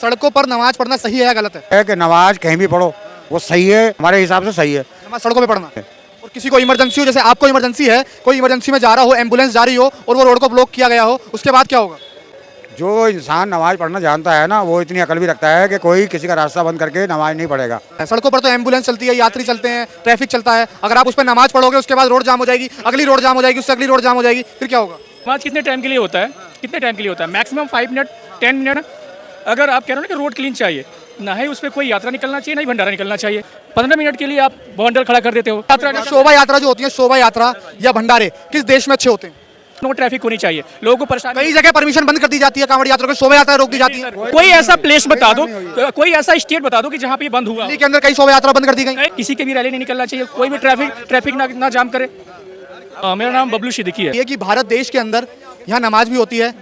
सड़कों पर नमाज पढ़ना सही है या गलत है? कि नमाज कहीं भी पढ़ो वो सही है, हमारे हिसाब से सही है। नमाज सड़कों पे पढ़ना और किसी को इमरजेंसी हो, जैसे आपको इमरजेंसी है, कोई इमरजेंसी में जा रहा हो, एम्बुलेंस जा रही हो और वो रोड को ब्लॉक किया गया हो, उसके बाद क्या होगा? जो इंसान नमाज पढ़ना जानता है ना, वो इतनी अकल भी रखता है कि कोई किसी का रास्ता बंद करके नमाज नहीं पढ़ेगा। सड़कों पर तो एम्बुलेंस चलती है, यात्री चलते हैं, ट्रैफिक चलता है, अगर आप उस पर नमाज पढ़ोगे उसके बाद रोड जाम हो जाएगी, अगली रोड जाम हो जाएगी, उससे अगली रोड जाम हो जाएगी, फिर क्या होगा? नमाज कितने टाइम के लिए होता है? कितने टाइम के लिए होता है? Maximum 5 minute 10 minute. अगर आप कह रहे हो ना कि रोड क्लीन चाहिए, ना ही उस पर कोई यात्रा निकलना चाहिए, ना ही भंडारा निकलना चाहिए। 15 मिनट के लिए आप बंडल खड़ा कर देते हो। शोभा यात्रा जो होती है, शोभा यात्रा या भंडारे किस देश में अच्छे होते हैं? नो ट्रैफिक होनी चाहिए, लोगों को परेशानी। कई जगह परमिशन बंद कर दी जाती है, कांवड़ यात्रा को शोभा यात्रा रोक दी जाती है। कोई ऐसा प्लेस बता दो, कोई ऐसा स्टेट बता दो कि जहाँ पे ये बंद हुआ। दिल्ली के अंदर कई शोभा यात्रा बंद कर दी गई। किसी के भी रैली नहीं निकलना चाहिए, कोई भी ट्रैफिक ना जाम करे। मेरा नाम बबलू सिद्दीकी है। ये कि भारत देश के अंदर यहाँ नमाज भी होती है,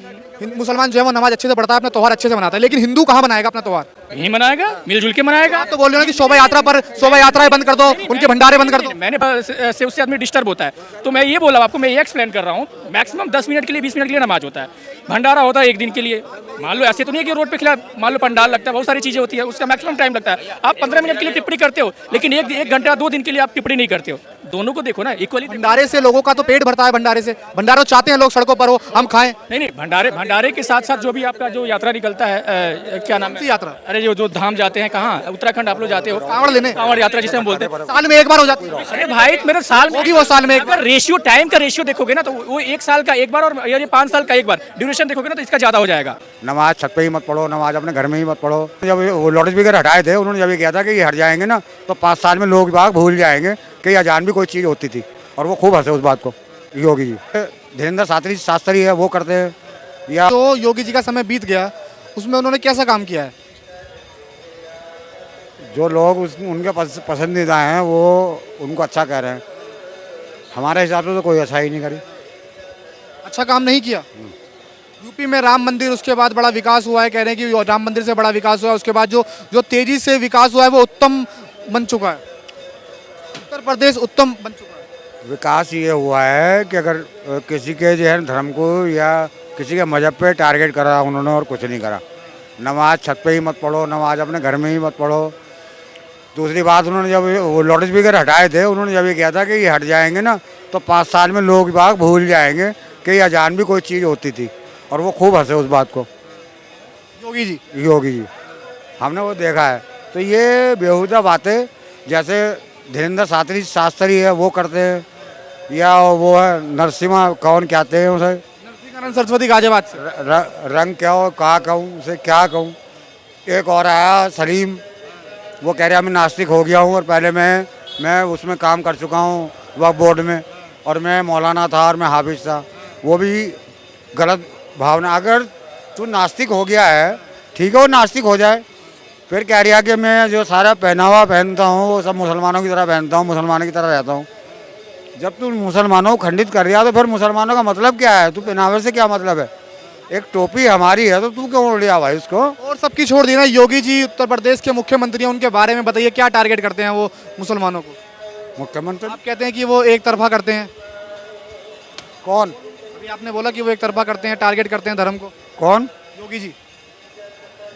मुसलमान जो है वो नमाज अच्छे से पढ़ता है, अपना त्योहार अच्छे से मनाता है, लेकिन हिंदू कहाँ बनाएगा अपना त्योहार? यही मनाएगा, मिलजुल के मनाएगा। आप तो बोल रहे हो कि शोभा यात्रा पर शोभा यात्राएं बंद कर दो, उनके भंडारे बंद कर दो। मैंने से उससे आदमी डिस्टर्ब होता है, तो मैं ये बोला आपको, मैं ये एक्सप्लेन कर रहा हूँ। मैक्सिमम 10 मिनट के लिए 20 मिनट के लिए नमाज होता है, भंडारा होता है 1 दिन के लिए। मान लो ऐसे तो नहीं है कि रोड पे खिला, मान लो पंडाल लगता है, बहुत सारी चीज़ें होती है, उसका मैक्सिमम टाइम लगता है। आप 15 मिनट के लिए टिप्पणी करते हो, लेकिन 1 घंटा 2 दिन के लिए आप टिप्पणी नहीं करते हो। दोनों को देखो ना इक्वली। भंडारे से लोगों का तो पेट भरता है, भंडारे से भंडारा चाहते हैं लोग सड़कों पर हो, हम खाएं। नहीं, भंडारे के साथ साथ जो भी आपका जो यात्रा निकलता है, क्या नाम है यात्रा? अरे जो धाम जाते हैं, कहाँ उत्तराखंड आप लोग जाते हो, कांवड़ लेने, कांवड़ यात्रा जिसे हम बोलते हैं। साल में एक बार हो जाती है। अरे भाई मेरे साल में होगी वो साल में एक अगर रेशियो टाइम का रेशियो देखोगे ना, तो वो 1 साल का एक बार और ये 5 साल का एक बार ड्यूरेशन देखोगे ना, तो इसका ज्यादा हो जाएगा। नमाज छत पे ही मत पढ़ो, नमाज अपने घर में ही मत पढ़ो। जब वो लाउड स्पीकर हटाए थे, उन्होंने जब ये किया था कि ये हट जाएंगे ना, तो 5 साल में लोग बाग भूल जाएंगे कि अजान भी कोई चीज़ होती थी, और वो खूब हंसे उस बात को। योगी जी धीरेन्द्र शास्त्री है, वो करते हैं। या तो योगी जी का समय बीत गया, उसमें उन्होंने कैसा काम किया है? जो लोग उनके पसंदीदा हैं वो उनको अच्छा कह रहे हैं, हमारे हिसाब से तो कोई अच्छा ही नहीं करी। अच्छा काम नहीं किया। यूपी में राम मंदिर, उसके बाद बड़ा विकास हुआ है, कह रहे हैं कि राम मंदिर से बड़ा विकास हुआ है, उसके बाद जो तेजी से विकास हुआ है वो उत्तम बन चुका है। उत्तर प्रदेश उत्तम बन चुका है। विकास ये हुआ है कि अगर किसी के जो है धर्म को या किसी के मजहब पे टारगेट करा उन्होंने, और कुछ नहीं करा। नमाज छत पे ही मत पढ़ो, नमाज अपने घर में ही मत पढ़ो। दूसरी बात, उन्होंने जब वो लाउड स्पीकर हटाए थे, उन्होंने जब ये किया था कि ये हट जाएंगे ना, तो 5 साल में लोग बाग भूल जाएंगे कि अजान भी कोई चीज़ होती थी, और वो खूब हंसे उस बात को। योगी जी हमने वो देखा है। तो ये बेहुदा बातें, जैसे धीरेन्द्र शास्त्री है वो करते हैं, या वो है नरसिम्हा, कौन कहते हैं उसे, नरसिंहानंद सरस्वती गाजियाबाद से। रंग क्या हो, कहा कहूँ उसे, क्या कहूँ। एक और आया सलीम, वो कह रहा मैं नास्तिक हो गया हूँ, और पहले मैं उसमें काम कर चुका हूँ वक्फ बोर्ड में, और मैं मौलाना था और मैं हाफिज था। वो भी गलत भावना। अगर तू नास्तिक हो गया है, ठीक है, वो नास्तिक हो जाए। फिर कह रहा कि मैं जो सारा पहनावा पहनता हूँ वो सब मुसलमानों की तरह पहनता हूँ, मुसलमानों की तरह रहता हूँ। जब तू मुसलमानों को खंडित कर रहा है, तो फिर मुसलमानों का मतलब क्या है? तू पहनावे से क्या मतलब है? एक टोपी हमारी है, तो तू क्यों ओढ़ लिया भाई उसको? और सबकी छोड़ दी ना। योगी जी उत्तर प्रदेश के मुख्यमंत्री हैं, उनके बारे में बताइए, क्या टारगेट करते हैं वो मुसलमानों को? मुख्यमंत्री आप कहते हैं कि वो एक तरफा करते हैं। कौन? अभी आपने बोला कि वो एक तरफा करते हैं, टारगेट करते हैं धर्म को। कौन? योगी जी।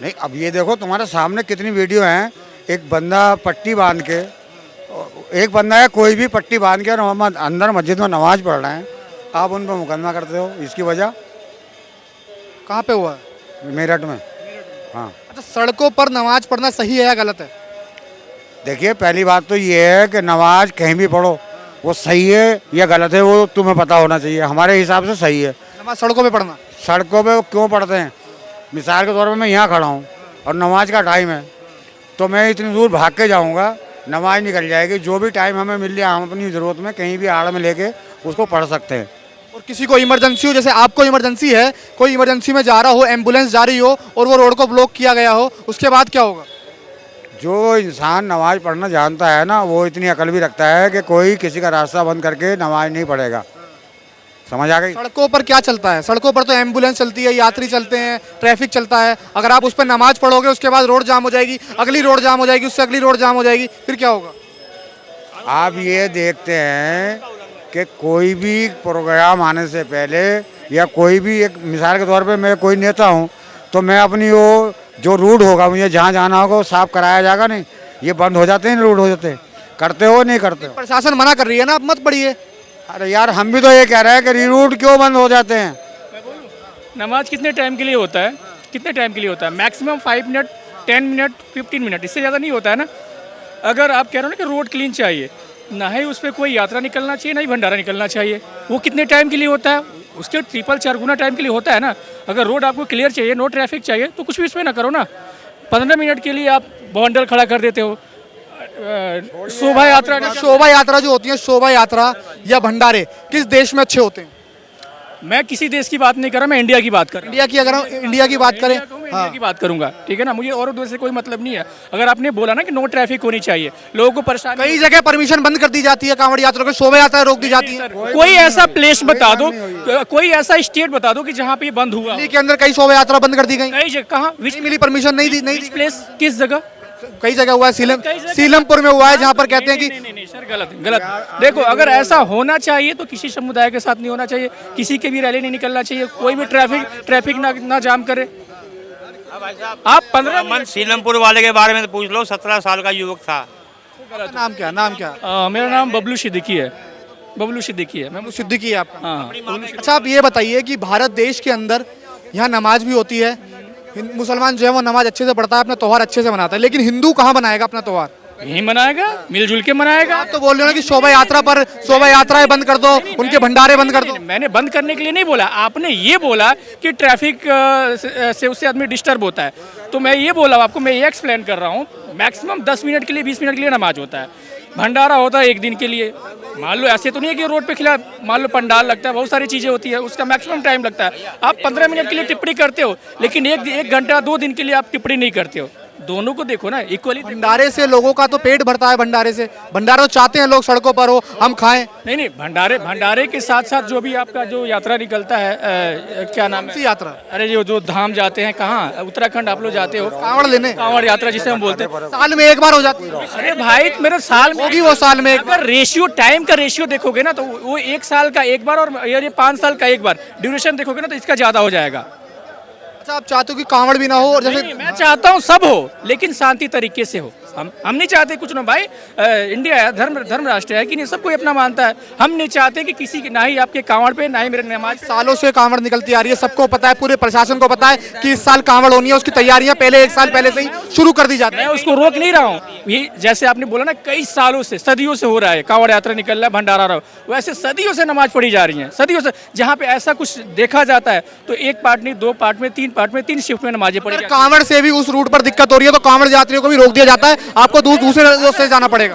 नहीं, अब ये देखो तुम्हारे सामने कितनी वीडियो हैं। एक बंदा पट्टी बांध के, एक बंदा है कोई भी पट्टी बांध के और अंदर मस्जिद में नमाज पढ़ रहे हैं, आप उन पर मुकदमा करते हो। इसकी वजह कहाँ पे हुआ है? मेरठ में। हाँ, अच्छा, सड़कों पर नमाज पढ़ना सही है या गलत है? देखिए पहली बात तो ये है कि नमाज कहीं भी पढ़ो वो सही है या गलत है, वो तुम्हें पता होना चाहिए। हमारे हिसाब से सही है। नमाज सड़कों पे पढ़ना। सड़कों पे क्यों पढ़ते हैं? मिसाल के तौर पर मैं यहाँ खड़ा हूँ और नमाज का टाइम है, तो मैं इतनी दूर भाग के जाऊँगा, नमाज निकल जाएगी। जो भी टाइम हमें मिल जाए, हम अपनी ज़रूरत में कहीं भी आड़ में लेके उसको पढ़ सकते हैं। और किसी को इमरजेंसी हो, जैसे आपको इमरजेंसी है, कोई इमरजेंसी में जा रहा हो, एम्बुलेंस जा रही हो और वो रोड को ब्लॉक किया गया हो, उसके बाद क्या होगा? जो इंसान नमाज पढ़ना जानता है ना, वो इतनी अकल भी रखता है कि कोई किसी का रास्ता बंद करके नमाज नहीं पढ़ेगा। समझ आ गई? सड़कों पर क्या चलता है? सड़कों पर तो एम्बुलेंस चलती है, यात्री चलते हैं, ट्रैफिक चलता है, अगर आप उस पर नमाज पढ़ोगे उसके बाद रोड जाम हो जाएगी, अगली रोड जाम हो जाएगी, उससे अगली रोड जाम हो जाएगी, फिर क्या होगा? आप ये देखते हैं कि कोई भी प्रोग्राम आने से पहले, या कोई भी, एक मिसाल के तौर पे मैं कोई नेता हूँ, तो मैं अपनी वो जो रूट होगा मुझे जहाँ जाना होगा वो साफ कराया जाएगा। नहीं ये बंद हो जाते हैं, रूट हो जाते हैं। करते हो नहीं करते हो? प्रशासन मना कर रही है ना, आप मत पढ़िए। अरे यार हम भी तो ये कह रहे हैं कि रूट क्यों बंद हो जाते हैं। नमाज कितने टाइम के लिए होता है? कितने टाइम के लिए होता है? मैक्सिमम 5 मिनट, 10 मिनट, 15 मिनट, इससे ज़्यादा नहीं होता है ना। अगर आप कह रहे हो ना कि रोड क्लीन चाहिए, ना ही उस पर कोई यात्रा निकलना चाहिए, ना ही भंडारा निकलना चाहिए। वो कितने टाइम के लिए होता है? उसके ट्रिपल 4 गुना टाइम के लिए होता है ना। अगर रोड आपको क्लियर चाहिए, नो ट्रैफिक चाहिए, तो कुछ भी इसमें ना करो ना। 15 मिनट के लिए आप बंडल खड़ा कर देते हो। शोभा यात्रा जो होती है, शोभा यात्रा या भंडारे किस देश में अच्छे होते हैं? मैं किसी देश की बात नहीं कर रहा, मैं इंडिया की बात कर रहा हूँ। इंडिया की, अगर हम इंडिया की बात करें, इंडिया की बात करूंगा, ठीक है ना। मुझे और उधर से कोई मतलब नहीं है। अगर आपने बोला ना कि नो ट्रैफिक होनी चाहिए, लोगों को परेशानी, कई जगह परमिशन बंद कर दी जाती है, कांवड़ यात्रा को शोभा यात्रा रोक दी जाती है। कोई ऐसा प्लेस बता दो, कोई ऐसा स्टेट बता दो कि जहाँ पे ये बंद हुआ। दिल्ली के अंदर कई शोभा यात्रा बंद कर दी गई। कई जगह, कहाँ? नहीं मिली परमिशन, नहीं दी प्लेस, किस जगह? कई जगह हुआ है, सीलमपुर में हुआ है, जहाँ पर कहते हैं कि नहीं सर, गलत। देखो, अगर ऐसा होना चाहिए तो किसी समुदाय के साथ नहीं होना चाहिए, किसी के भी रैली नहीं निकलना चाहिए, कोई भी ट्रैफिक ना जाम करे। आप 15 मन सीलमपुर वाले के बारे में तो पूछ लो, 17 साल का युवक था। नाम क्या? मेरा नाम बबलू सिद्दीकी है। बबलू सिद्दीकी है। मैं सिद्दीकी है आपका? हाँ। अच्छा, आप ये बताइए कि भारत देश के अंदर यहाँ नमाज भी होती है, मुसलमान जो है वो नमाज अच्छे से पढ़ता है, अपना त्योहार अच्छे से मनाता है, लेकिन हिंदू कहाँ मनाएगा अपना त्योहार? यही मनाएगा, मिलजुल के मनाएगा। आप तो बोल रहे हो ना कि शोभा यात्राएं बंद कर दो, उनके भंडारे बंद कर दो। मैंने बंद करने के लिए नहीं बोला, आपने ये बोला कि ट्रैफिक से उससे आदमी डिस्टर्ब होता है। तो मैं ये बोला आपको, मैं ये एक्सप्लेन कर रहा हूँ। मैक्सिमम 10 मिनट के लिए, 20 मिनट के लिए नमाज होता है। भंडारा होता है 1 दिन के लिए। मान लो ऐसे तो नहीं है कि रोड पे खिला, मान लो पंडाल लगता है, बहुत सारी चीज़ें होती है, उसका मैक्सिमम टाइम लगता है। आप 15 मिनट के लिए टिप्पणी करते हो, लेकिन एक घंटा 2 दिन के लिए आप टिप्पणी नहीं करते हो। दोनों को देखो ना इक्वली। भंडारे से लोगों का तो पेट भरता है, भंडारे से। भंडारा तो चाहते हैं लोग सड़कों पर हो, हम खाएं। नहीं, भंडारे के साथ साथ जो भी आपका जो यात्रा निकलता है, क्या नाम है? यात्रा? अरे जो धाम जाते हैं, कहाँ? उत्तराखंड आप लोग जाते हो कांवड़ लेने, कांवड़ यात्रा जिसे हम बोलते हैं। साल में एक बार हो जाती है। अरे भाई, मेरे साल में होगी वो साल में एक अगर रेशियो, टाइम का रेशियो देखोगे ना, तो वो 1 साल का एक बार और ये 5 साल का एक बार ड्यूरेशन देखोगे ना, तो इसका ज्यादा हो जाएगा। अच्छा, आप चाहते हो कि कांवड़ भी ना हो, और जैसे नहीं, मैं चाहता हूँ सब हो, लेकिन शांति तरीके से हो। हम नहीं चाहते कुछ ना भाई, इंडिया है, धर्म राष्ट्र है कि नहीं, सब कोई अपना मानता है। हम नहीं चाहते कि किसी की, ना ही आपके कांवड़ पे, ना ही मेरे नमाज। सालों से कांवड़ निकलती आ रही है, सबको पता है, पूरे प्रशासन को पता है कि इस साल कांवड़ होनी है, उसकी तैयारियां पहले 1 साल पहले से ही शुरू कर दी जाती है। मैं उसको रोक नहीं रहा हूँ। ये जैसे आपने बोला ना, कई सालों से, सदियों से हो रहा है, कांवड़ यात्रा निकल रहा है, भंडारा रहा, वैसे सदियों से नमाज पढ़ी जा रही है, सदियों से। जहाँ पे ऐसा कुछ देखा जाता है तो 1 पार्ट नहीं, 2 पार्ट में, 3 पार्ट में, 3 शिफ्ट में नमाजें पढ़ी। कांवड़ से भी उस रूट पर दिक्कत हो रही है तो कांवड़ यात्रियों को भी रोक दिया जाता है, आपको दूसरे से जाना पड़ेगा।